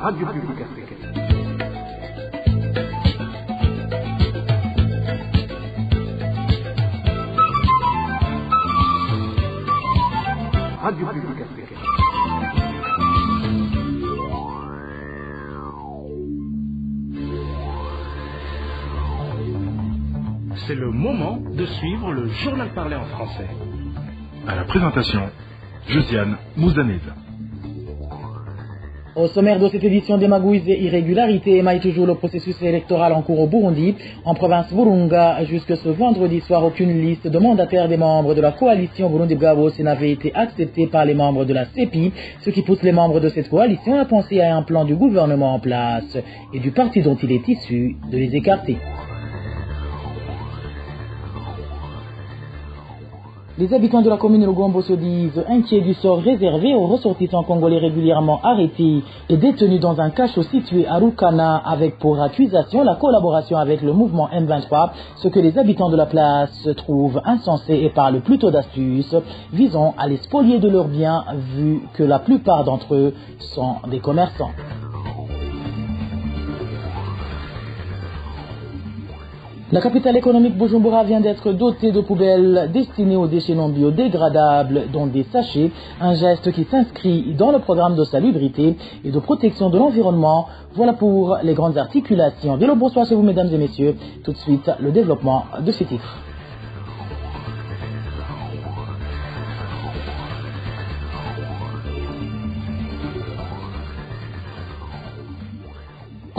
Radio Publique Africaine. Radio Publique Africaine. C'est le moment de suivre le journal parlé en français. À la présentation, Josiane Mouzaneza. Au sommaire de cette édition, des magouilles et irrégularités émaillent toujours le processus électoral en cours au Burundi. En province Burunga, jusque ce vendredi soir, aucune liste de mandataires des membres de la coalition Burundi Bwabose n'avait été acceptée par les membres de la CEPI, ce qui pousse les membres de cette coalition à penser à un plan du gouvernement en place et du parti dont il est issu de les écarter. Les habitants de la commune de Lugombo se disent inquiets du sort réservé aux ressortissants congolais régulièrement arrêtés et détenus dans un cachot situé à Rukana avec pour accusation la collaboration avec le mouvement M23, ce que les habitants de la place trouvent insensé et parlent plutôt d'astuces visant à les spolier de leurs biens vu que la plupart d'entre eux sont des commerçants. La capitale économique Bujumbura vient d'être dotée de poubelles destinées aux déchets non biodégradables, dont des sachets, un geste qui s'inscrit dans le programme de salubrité et de protection de l'environnement. Voilà pour les grandes articulations. Dès le bonsoir chez vous, mesdames et messieurs. Tout de suite, le développement de ces titres.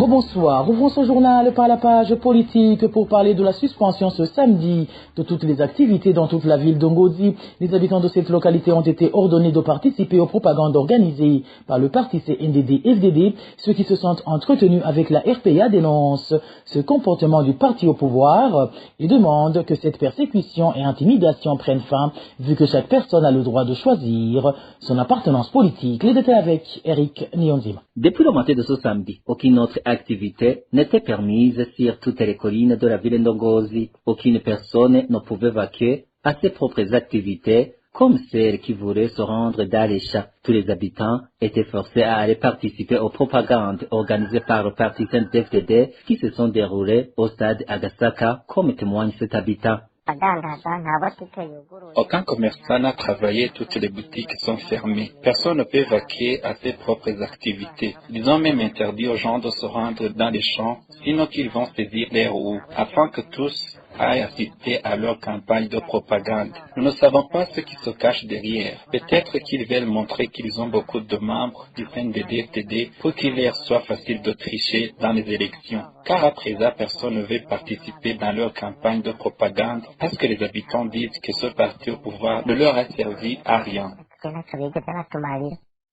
Bonsoir, ouvrons ce journal par la page politique pour parler de la suspension ce samedi de toutes les activités dans toute la ville d'Ongozi. Les habitants de cette localité ont été ordonnés de participer aux propagandes organisées par le parti CNDD-FDD. Ceux qui se sentent entretenus avec la RPA dénoncent ce comportement du parti au pouvoir et demandent que cette persécution et intimidation prennent fin vu que chaque personne a le droit de choisir son appartenance politique. Les détails avec Eric Nyonzima. Depuis le matin de ce samedi, aucune autre activité n'était permise sur toutes les collines de la ville d'Ongozi. Aucune personne ne pouvait vaquer à ses propres activités, comme celles qui voulaient se rendre dans les champs. Tous les habitants étaient forcés à aller participer aux propagandes organisées par le parti CNDD-FDD qui se sont déroulées au stade Agasaka, comme témoigne cet habitant. Aucun commerçant n'a travaillé, toutes les boutiques sont fermées. Personne ne peut vaquer à ses propres activités. Ils ont même interdit aux gens de se rendre dans les champs, sinon qu'ils vont saisir les roues, afin que tous aillent assister à leur campagne de propagande. Nous ne savons pas ce qui se cache derrière. Peut-être qu'ils veulent montrer qu'ils ont beaucoup de membres du CNDD-FDD pour qu'il leur soit facile de tricher dans les élections. Car à présent, personne ne veut participer dans leur campagne de propagande parce que les habitants disent que ce parti au pouvoir ne leur a servi à rien.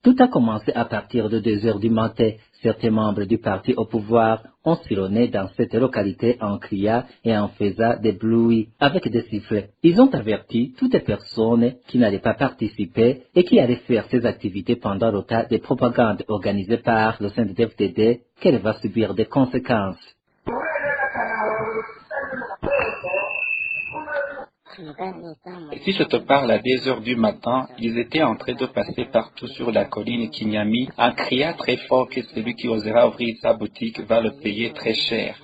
Tout a commencé à partir de 2 heures du matin. Certains membres du parti au pouvoir ont sillonné dans cette localité en criant et en faisant des bruits avec des sifflets. Ils ont averti toutes les personnes qui n'allaient pas participer et qui allaient faire ces activités pendant le temps des propagandes organisées par le CNDD-FDD qu'elle va subir des conséquences. Si je te parle à 2 heures du matin, ils étaient en train de passer partout sur la colline Kinyami en criant très fort que celui qui osera ouvrir sa boutique va le payer très cher.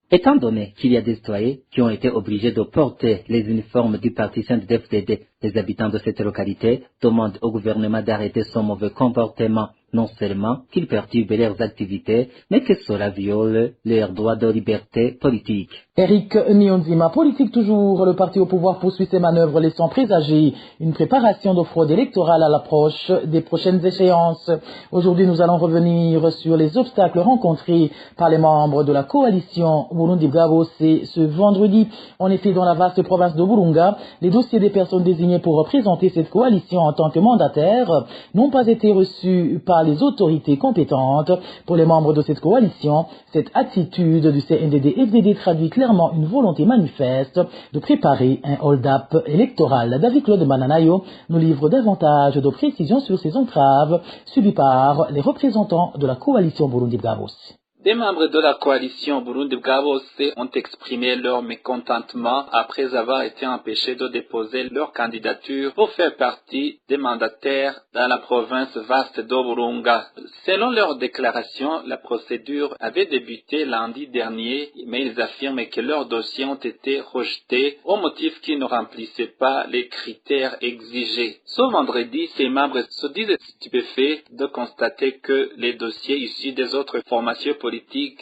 Étant donné qu'il y a des citoyens qui ont été obligés de porter les uniformes du parti CNDD-FDD, les habitants de cette localité demandent au gouvernement d'arrêter son mauvais comportement. Non seulement qu'il perturbe leurs activités, mais que cela viole leurs droits de liberté politique. Eric Nyonzima, politique toujours, le parti au pouvoir poursuit ses manœuvres laissant présager une préparation de fraude électorale à l'approche des prochaines échéances. Aujourd'hui, nous allons revenir sur les obstacles rencontrés par les membres de la coalition Burundi Bwabose ce vendredi. En effet, dans la vaste province de Burunga, les dossiers des personnes désignées pour représenter cette coalition en tant que mandataires n'ont pas été reçus par les autorités compétentes. Pour les membres de cette coalition, cette attitude du CNDD-FDD traduit clairement une volonté manifeste de préparer un hold-up électoral. David Claude Mananayo nous livre davantage de précisions sur ces entraves subies par les représentants de la coalition Burundi Bwabose. Des membres de la coalition Burundi bwa Bose ont exprimé leur mécontentement après avoir été empêchés de déposer leur candidature pour faire partie des mandataires dans la province vaste de Burunga. Selon leur déclaration, la procédure avait débuté lundi dernier, mais ils affirment que leurs dossiers ont été rejetés au motif qu'ils ne remplissaient pas les critères exigés. Ce vendredi, ces membres se disent stupéfaits de constater que les dossiers issus des autres formations politiques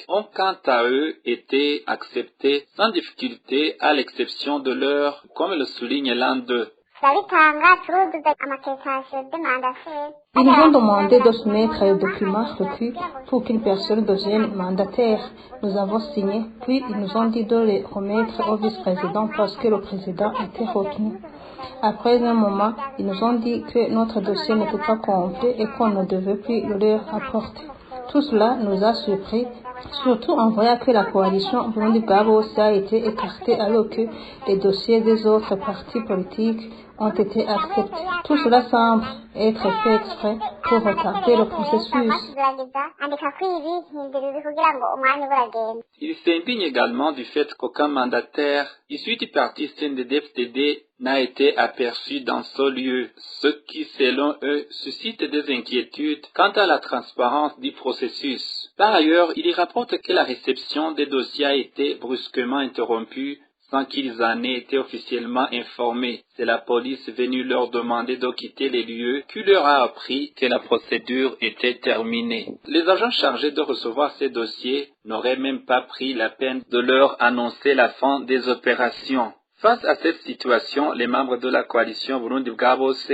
ont quant à eux été acceptés sans difficulté à l'exception de leur, comme le souligne l'un d'eux. Ils nous ont demandé de soumettre les documents requis pour qu'une personne devienne mandataire. Nous avons signé, puis ils nous ont dit de les remettre au vice-président parce que le président était retenu. Après un moment, ils nous ont dit que notre dossier n'était pas complet et qu'on ne devait plus le leur apporter. Tout cela nous a surpris, surtout en voyant que la coalition Burundi bwa Bose a été écartée alors que les dossiers des autres partis politiques ont été acceptés. Tout cela semble être fait exprès pour retarder le processus. Il s'indigne également du fait qu'aucun mandataire issu du parti CNDD-FDD n'a été aperçu dans ce lieu, ce qui, selon eux, suscite des inquiétudes quant à la transparence du processus. Par ailleurs, il y rapporte que la réception des dossiers a été brusquement interrompue sans qu'ils en aient été officiellement informés. C'est la police venue leur demander de quitter les lieux qui leur a appris que la procédure était terminée. Les agents chargés de recevoir ces dossiers n'auraient même pas pris la peine de leur annoncer la fin des opérations. Face à cette situation, les membres de la coalition Burundi bwa Bose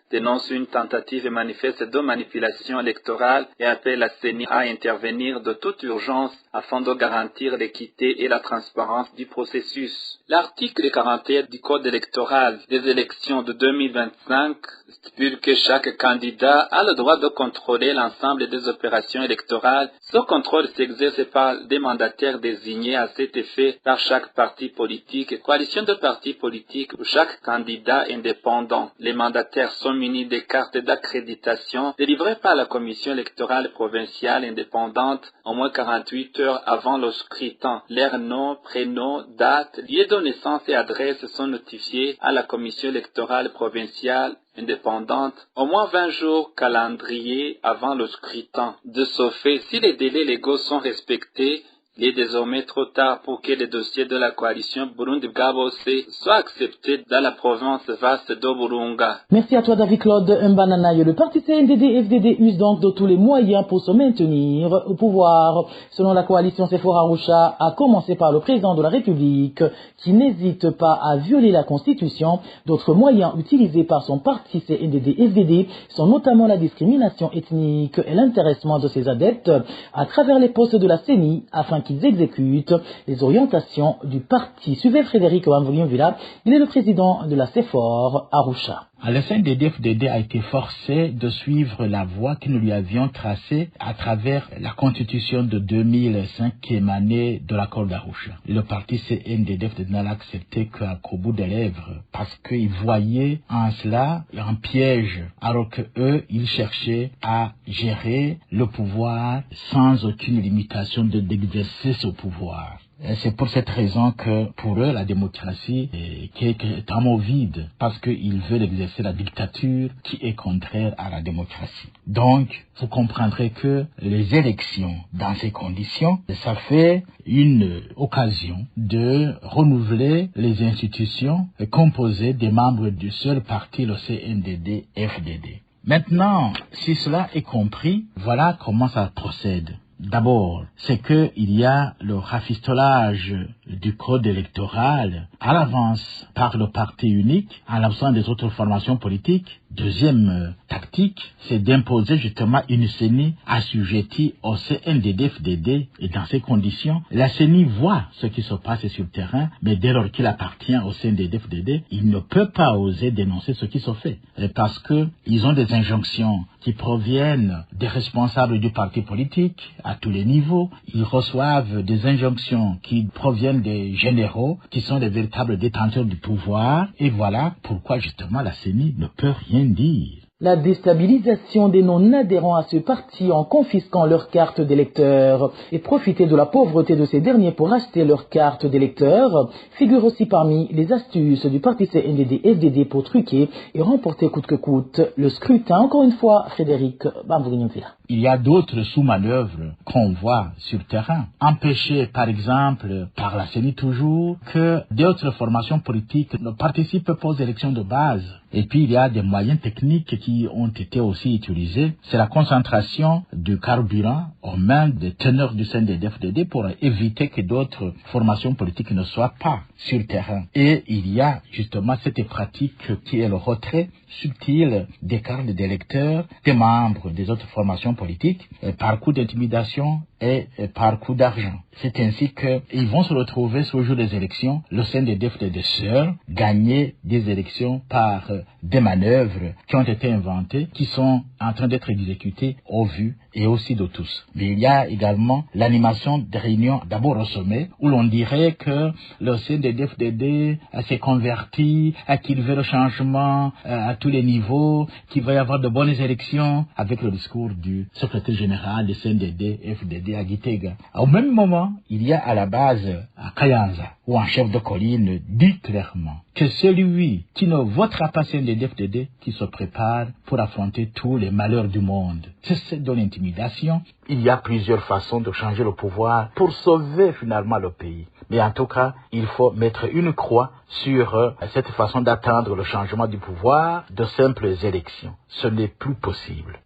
dénoncent une tentative manifeste de manipulation électorale et appellent la CENI à intervenir de toute urgence afin de garantir l'équité et la transparence du processus. L'article 41 du Code électoral des élections de 2025 stipule que chaque candidat a le droit de contrôler l'ensemble des opérations électorales. Ce contrôle s'exerce par des mandataires désignés à cet effet par chaque parti politique, coalition de partis politiques ou chaque candidat indépendant. Les mandataires sont munis des cartes d'accréditation délivrées par la Commission électorale provinciale indépendante au moins 48 heures avant le scrutin. Leurs noms, prénoms, dates, lieux de naissance et adresses sont notifiés à la Commission électorale provinciale indépendante au moins 20 jours calendrier avant le scrutin. De ce fait, si les délais légaux sont respectés, il est désormais trop tard pour que les dossiers de la coalition Burundi bwa Bose soient acceptés dans la province vaste de Burunga. Merci à toi David Claude Mbananaye. Le parti CNDD-FDD use donc de tous les moyens pour se maintenir au pouvoir. Selon la coalition Sephora Arusha, à commencer par le président de la République, qui n'hésite pas à violer la Constitution. D'autres moyens utilisés par son parti CNDD-FDD sont notamment la discrimination ethnique et l'intéressement de ses adeptes à travers les postes de la CENI afin qu'ils exécutent les orientations du parti. Suivez Frédéric Wamvoulion-Villa, il est le président de la CEFOR Arusha. Le CNDD-FDD a été forcé de suivre la voie que nous lui avions tracée à travers la constitution de 2005 qui émanait de l'accord d'Arusha. Le parti CNDD-FDD n'a accepté qu'au bout des lèvres parce qu'il voyait en cela un piège, alors que eux, ils cherchaient à gérer le pouvoir sans aucune limitation d'exercer ce pouvoir. C'est pour cette raison que pour eux la démocratie est un mot vide parce qu'ils veulent exercer la dictature qui est contraire à la démocratie. Donc vous comprendrez que les élections dans ces conditions, ça fait une occasion de renouveler les institutions composées des membres du seul parti, le CNDD-FDD. Maintenant, si cela est compris, voilà comment ça procède. D'abord, c'est que il y a le rafistolage du code électoral à l'avance par le parti unique, en l'absence des autres formations politiques. Deuxième tactique, c'est d'imposer justement une CENI assujettie au CNDD-FDD. Et dans ces conditions, la CENI voit ce qui se passe sur le terrain, mais dès lors qu'il appartient au CNDD-FDD, il ne peut pas oser dénoncer ce qui se fait. Parce que ils ont des injonctions qui proviennent des responsables du parti politique à tous les niveaux. Ils reçoivent des injonctions qui proviennent des généraux, qui sont des véritables détenteurs du pouvoir. Et voilà pourquoi justement la CENI ne peut rien dire. La déstabilisation des non-adhérents à ce parti en confisquant leurs cartes d'électeurs et profiter de la pauvreté de ces derniers pour acheter leurs cartes d'électeurs figure aussi parmi les astuces du parti CNDD-FDD pour truquer et remporter coûte que coûte le scrutin. Encore une fois, Frédéric Bambourignon-Villa. Il y a d'autres sous-manœuvres qu'on voit sur le terrain. Empêcher, par exemple, par la CENI toujours, que d'autres formations politiques ne participent pas aux élections de base. Et puis, il y a des moyens techniques qui ont été aussi utilisés. C'est la concentration du carburant aux mains des teneurs du CNDD-FDD pour éviter que d'autres formations politiques ne soient pas sur le terrain. Et il y a justement cette pratique qui est le retrait subtil des cartes d'électeurs des membres des autres formations politiques par coup d'intimidation et par coup d'argent. C'est ainsi qu'ils vont se retrouver sur le jour des élections, le CNDD-FDD seul, gagner des élections par des manœuvres qui ont été inventées, qui sont en train d'être exécutées au vu et aussi de tous. Mais il y a également l'animation des réunions d'abord au sommet, où l'on dirait que le CNDD-FDD s'est converti, qu'il veut le changement à tous les niveaux, qu'il va y avoir de bonnes élections, avec le discours du secrétaire général du CNDD-FDD à Gitega. Au même moment, il y a à la base, à Kayanza, où un chef de colline dit clairement que celui qui ne votera pas CNDD-FDD, qui se prépare pour affronter tous les malheurs du monde. C'est de l'intimidation. Il y a plusieurs façons de changer le pouvoir pour sauver finalement le pays. Mais en tout cas, il faut mettre une croix sur cette façon d'atteindre le changement du pouvoir de simples élections. Ce n'est plus possible.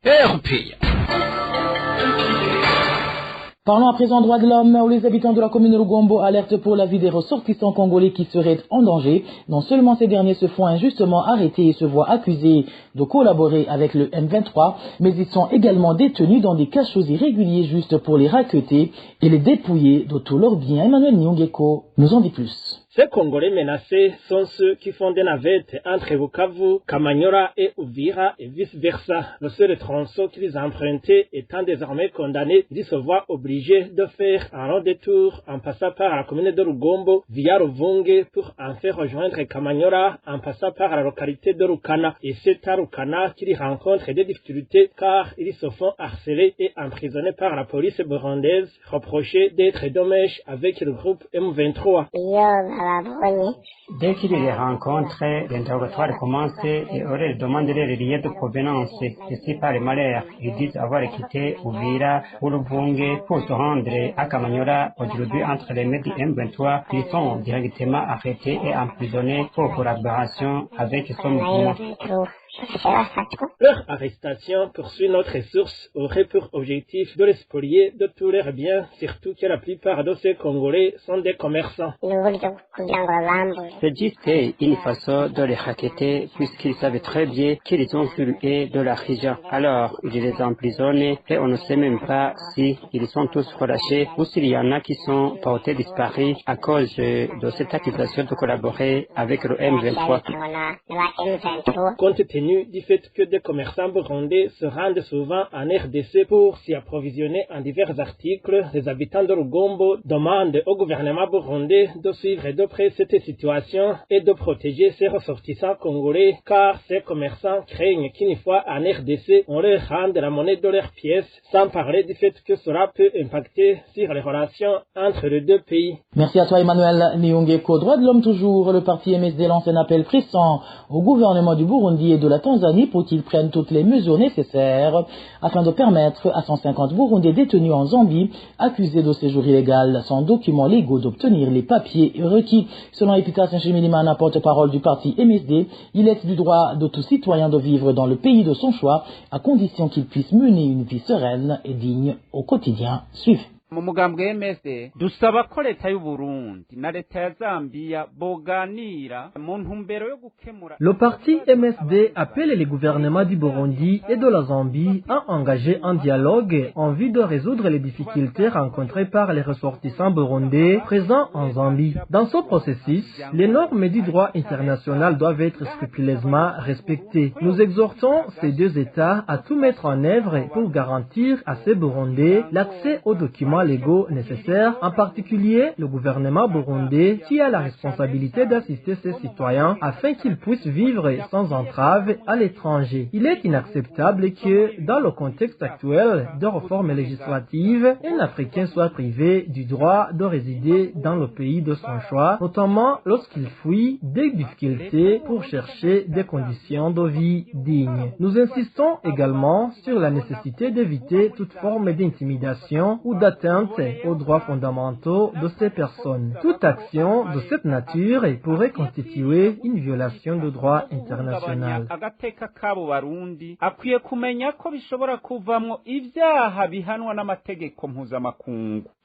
Parlons à présent droits de l'homme, où les habitants de la commune de Lugombo alertent pour la vie des ressortissants congolais qui seraient en danger. Non seulement ces derniers se font injustement arrêter et se voient accusés de collaborer avec le M23, mais ils sont également détenus dans des cachots irréguliers juste pour les raqueter et les dépouiller de tous leurs biens. Emmanuel Nyongeko nous en dit plus. Ces Congolais menacés sont ceux qui font des navettes entre Bukavu, Kamanyola et Uvira et vice-versa. Le seul tronçon qu'ils empruntaient étant désormais condamné, ils se voient obligés de faire un long détour en passant par la commune de Lugombo via Ruvunge pour en faire rejoindre Kamanyola en passant par la localité de Rukana. Et c'est à Rukana qu'ils rencontrent des difficultés car ils se font harceler et emprisonnés par la police burundaise, reprochés d'être dommage avec le groupe M23. Dès qu'ils les rencontrent, l'interrogatoire commence et on leur demande les liens de provenance. Ceci par les malheurs. Ils disent avoir quitté Uvira ou Luvunge pour se rendre à Kamanyola. Aujourd'hui, entre les mains du M23, ils sont directement arrêtés et emprisonnés pour collaboration avec ce mouvement. Leur arrestation, poursuit notre source, aurait pour objectif de les spolier de tous leurs biens, surtout que la plupart de ces Congolais sont des commerçants. C'est juste une façon de les raqueter puisqu'ils savaient très bien qu'ils ont flué de l'argent. Alors, ils les emprisonnent et on ne sait même pas si ils sont tous relâchés ou s'il y en a qui sont portés disparus à cause de cette accusation de collaborer avec le M23. Compte tenu du fait que des commerçants burundais se rendent souvent en RDC pour s'y approvisionner en divers articles, les habitants de Lugombo demandent au gouvernement burundais de suivre de près cette situation et de protéger ses ressortissants congolais, car ces commerçants craignent qu'une fois en RDC, on leur rende la monnaie de leurs pièces, sans parler du fait que cela peut impacter sur les relations entre les deux pays. Merci à toi Emmanuel Nyongeko. Droits de l'homme toujours, le parti MSD lance un appel pressant au gouvernement du Burundi et de la Tanzanie pour qu'ils prennent toutes les mesures nécessaires afin de permettre à 150 Burundais détenus en Zambie, accusés de séjour illégal sans documents légaux, d'obtenir les papiers requis. Selon Epita Saint-Chimilimana, porte-parole du parti MSD, il est du droit de tout citoyen de vivre dans le pays de son choix, à condition qu'il puisse mener une vie sereine et digne au quotidien. Suivez. mu mugambwe MSD dusaba ko leta y'u Burundi na leta ya Zambia boganira mu ntumbero yo gukemura. Le parti MSD appelle les gouvernements du Burundi et de la Zambie à engager un dialogue en vue de résoudre les difficultés rencontrées par les ressortissants burundais présents en Zambie. Dans ce processus, les normes du droit international doivent être scrupuleusement respectées. Nous exhortons ces deux États à tout mettre en œuvre pour garantir à ces Burundais l'accès aux documents documents légaux nécessaires. En particulier, le gouvernement burundais qui a la responsabilité d'assister ses citoyens afin qu'ils puissent vivre sans entrave à l'étranger. Il est inacceptable que, dans le contexte actuel de réformes législatives, un Africain soit privé du droit de résider dans le pays de son choix, notamment lorsqu'il fuit des difficultés pour chercher des conditions de vie dignes. Nous insistons également sur la nécessité d'éviter toute forme d'intimidation ou d'atteinte aux droits fondamentaux de ces personnes. Toute action de cette nature pourrait constituer une violation du droit international.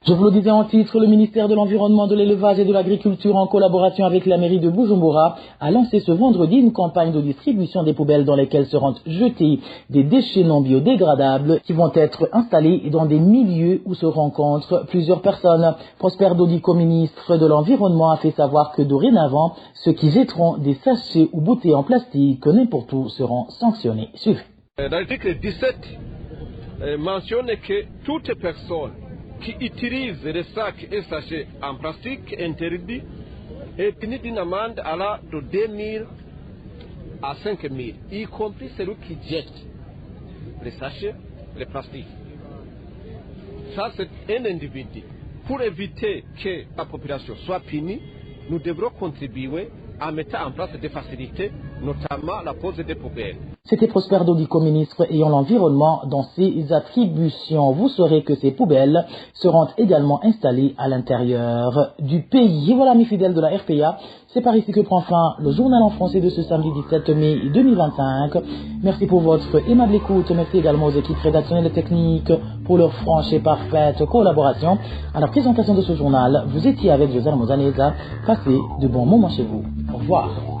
Je vous le disais en titre, le ministère de l'Environnement, de l'Élevage et de l'Agriculture, en collaboration avec la mairie de Bujumbura, a lancé ce vendredi une campagne de distribution des poubelles dans lesquelles seront jetés des déchets non biodégradables qui vont être installés dans des milieux où se rencontrent plusieurs personnes. Prosper Dodico, ministre de l'Environnement, a fait savoir que dorénavant, ceux qui jetteront des sachets ou bouteilles en plastique n'importe où seront sanctionnés. Suivez. L'article 17 mentionne que toute personne qui utilise les sacs et sachets en plastique interdits est punie d'une amende allant de 2 000 à 5 000, y compris celui qui jette les sachets, les plastiques. Ça, c'est un individu. Pour éviter que la population soit punie, nous devrons contribuer à mettre en place des facilités, notamment la pose des poubelles. C'était Prosper Dodico, ministre ayant l'environnement dans ses attributions. Vous saurez que ces poubelles seront également installées à l'intérieur du pays. Et voilà, mes fidèles de la RPA, c'est par ici que prend fin le journal en français de ce samedi 17 mai 2025. Merci pour votre aimable écoute. Merci également aux équipes rédactionnelles et techniques pour leur franche et parfaite collaboration. À la présentation de ce journal, vous étiez avec Josiane Muzaneza. Passez de bons moments chez vous. Au revoir.